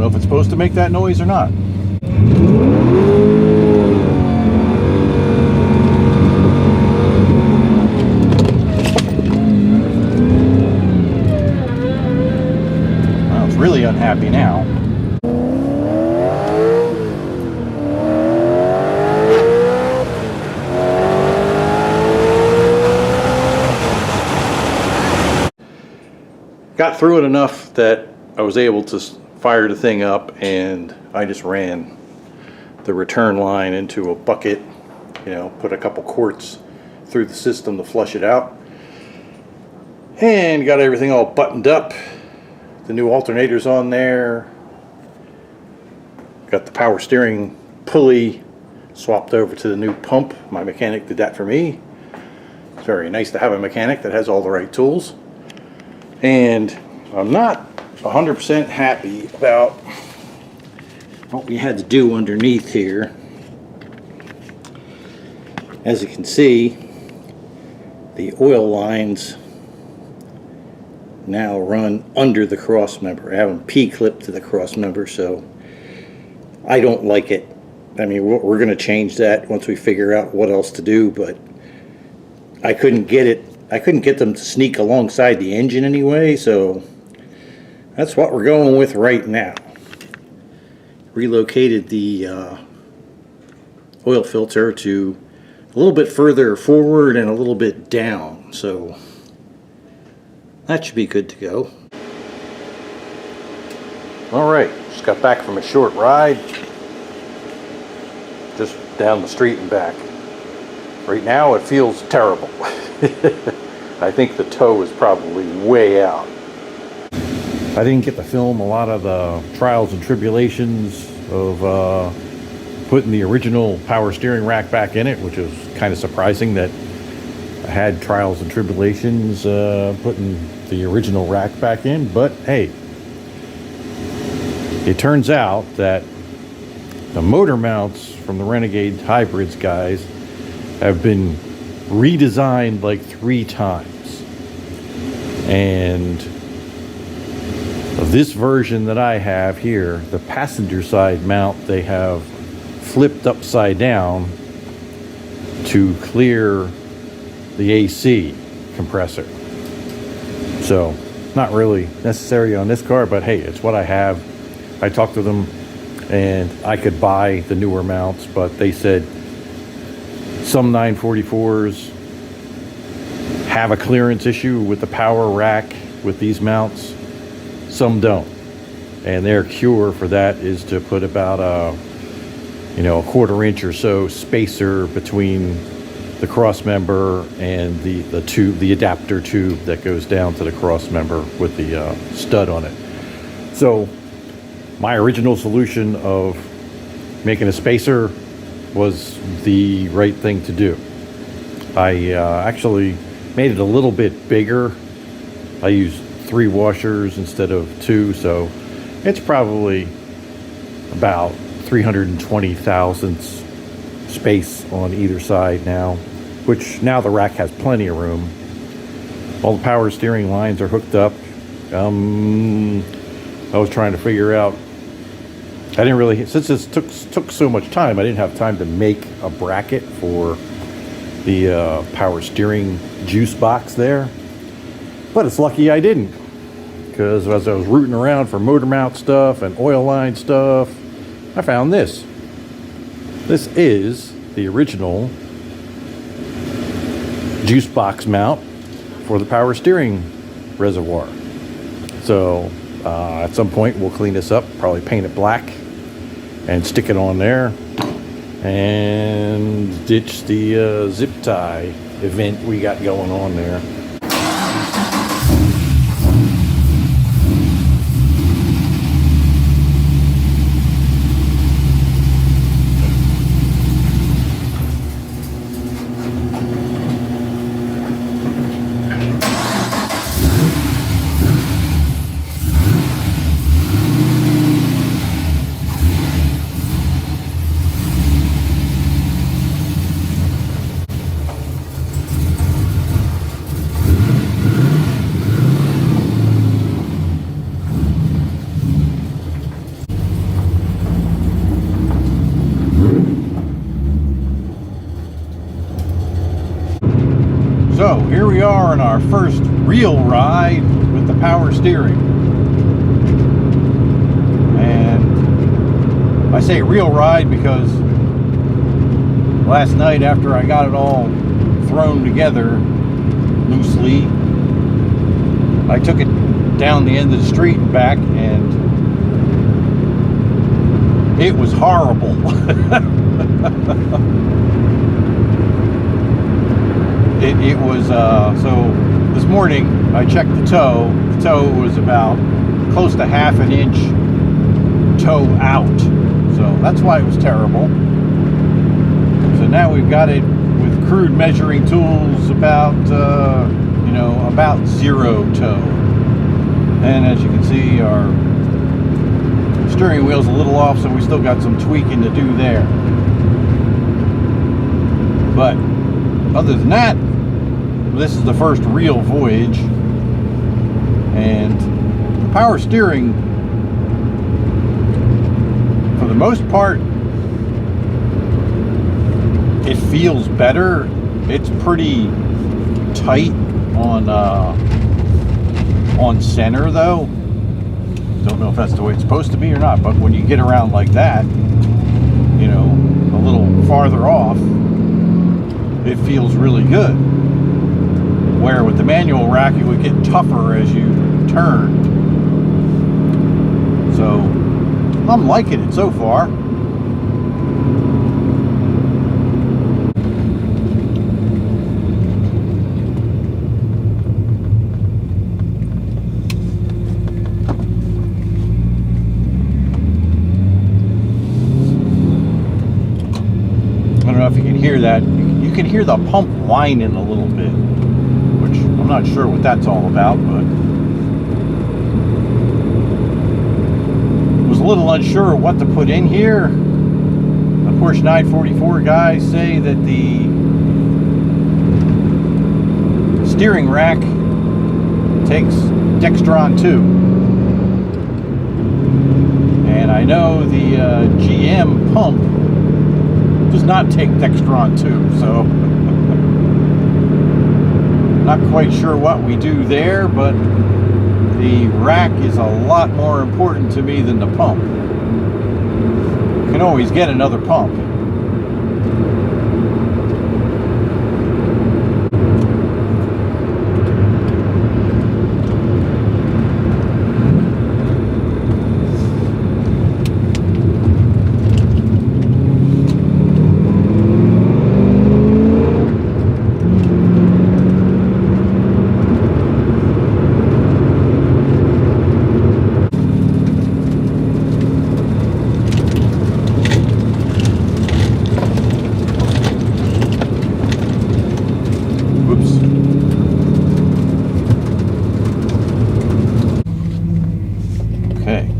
know if it's supposed to make that noise or not. Well, it's really unhappy now. Got through it enough that I was able to fire the thing up, and I just ran the return line into a bucket, you know, put a couple quarts through the system to flush it out, and got everything all buttoned up. The new alternators on there, got the power steering pulley swapped over to the new pump. My mechanic did that for me. It's very nice to have a mechanic that has all the right tools. And I'm not 100% happy about what we had to do underneath here. As you can see, the oil lines now run under the cross member. I have them P-clipped to the cross member, so I don't like it. I mean, we're going to change that once we figure out what else to do, but I couldn't get them to sneak alongside the engine anyway, so that's what we're going with right now. Relocated the oil filter to a little bit further forward and a little bit down, so that should be good to go. Alright, just got back from a short ride, just down the street and back. Right now it feels terrible. I think the toe is probably way out. I didn't get to film a lot of the trials and tribulations of putting the original power steering rack back in it, which is kind of surprising that I had trials and tribulations putting the original rack back in. But hey, it turns out that the motor mounts from the Renegade Hybrids guys have been redesigned like 3 times, and this version that I have here, the passenger side mount, they have flipped upside down to clear the AC compressor. So not really necessary on this car, but hey, it's what I have. I talked to them and I could buy the newer mounts, but they said some 944s have a clearance issue with the power rack with these mounts, some don't, and their cure for that is to put about a 1/4 inch or so spacer between the cross member and the tube, the adapter tube that goes down to the cross member with the stud on it. So my original solution of making a spacer was the right thing to do. I actually made it a little bit bigger. I used 3 washers instead of 2, so it's probably about 320 thousandths space on either side now, which now the rack has plenty of room. All the power steering lines are hooked up. I was trying to figure out, I didn't really, since this took so much time, I didn't have time to make a bracket for the power steering juice box there. But it's lucky I didn't, because as I was rooting around for motor mount stuff and oil line stuff, I found this. This is the original juice box mount for the power steering reservoir. So at some point we'll clean this up, probably paint it black and stick it on there and ditch the zip tie event we got going on there. on our first real ride with the power steering. And I say real ride because last night, after I got it all thrown together loosely, I took it down the end of the street and back, and it was horrible. It was, so this morning I checked the toe. The toe was about close to half an inch toe out. So that's why it was terrible. So now we've got it with crude measuring tools about, you know, about zero toe. And as you can see, our steering wheel's a little off, so we still got some tweaking to do there. But other than that, this is the first real voyage, and the power steering, for the most part, it feels better. It's pretty tight on center though. Don't know if that's the way it's supposed to be or not, but when you get around like that, you know, a little farther off, it feels really good. Where with the manual rack, it would get tougher as you turn. So I'm liking it so far. I don't know if you can hear that. You can hear the pump whining a little bit, which I'm not sure what that's all about, but was a little unsure of what to put in here. The Porsche 944 guys say that the steering rack takes Dextron 2. And I know the GM pump does not take Dextron 2, so not quite sure what we do there, but the rack is a lot more important to me than the pump. You can always get another pump.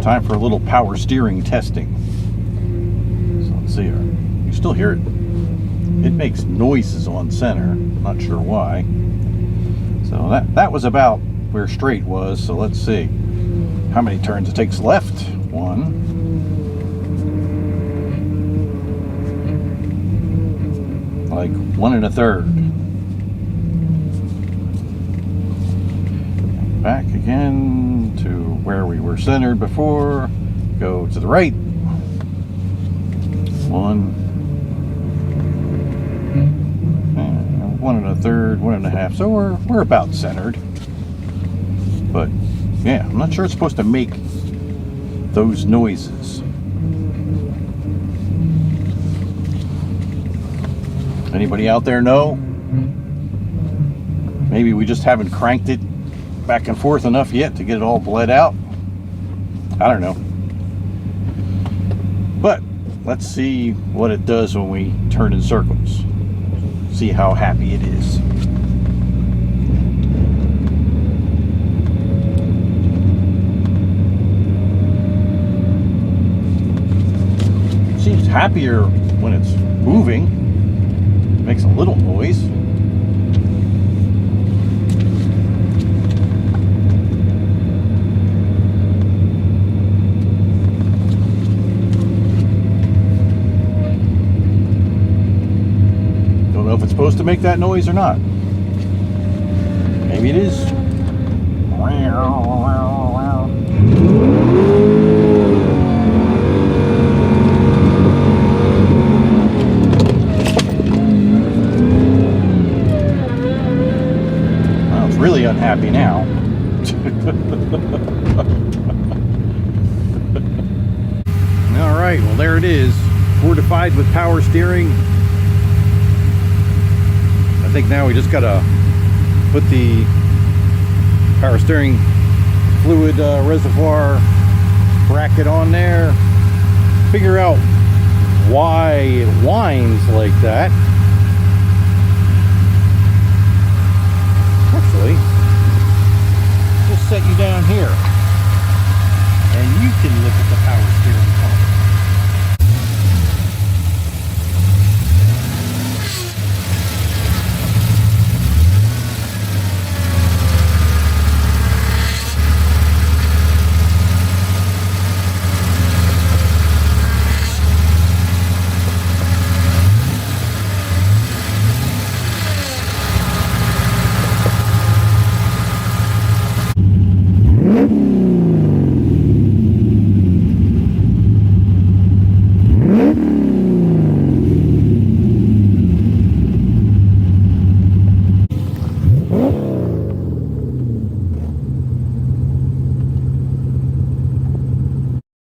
Time for a little power steering testing. So let's see here. You still hear it. It makes noises on center. Not sure why. So that was about where straight was. So let's see how many turns it takes left. 1. Like 1 1/3. Back again to where we were centered before. Go to the right. 1. And 1 1/3, 1 1/2. So we're about centered. But yeah, I'm not sure it's supposed to make those noises. Anybody out there know? Maybe we just haven't cranked it back and forth enough yet to get it all bled out. I don't know. But let's see what it does when we turn in circles. See how happy it is. Seems happier when it's moving. Makes a little noise. Don't know if it's supposed to make that noise or not. Maybe it is. Well, it's really unhappy now. All right, well, there it is. Fortified with power steering. I think now we just gotta put the power steering fluid reservoir bracket on there, figure out why it whines like that. Actually, just set you down here and you can look at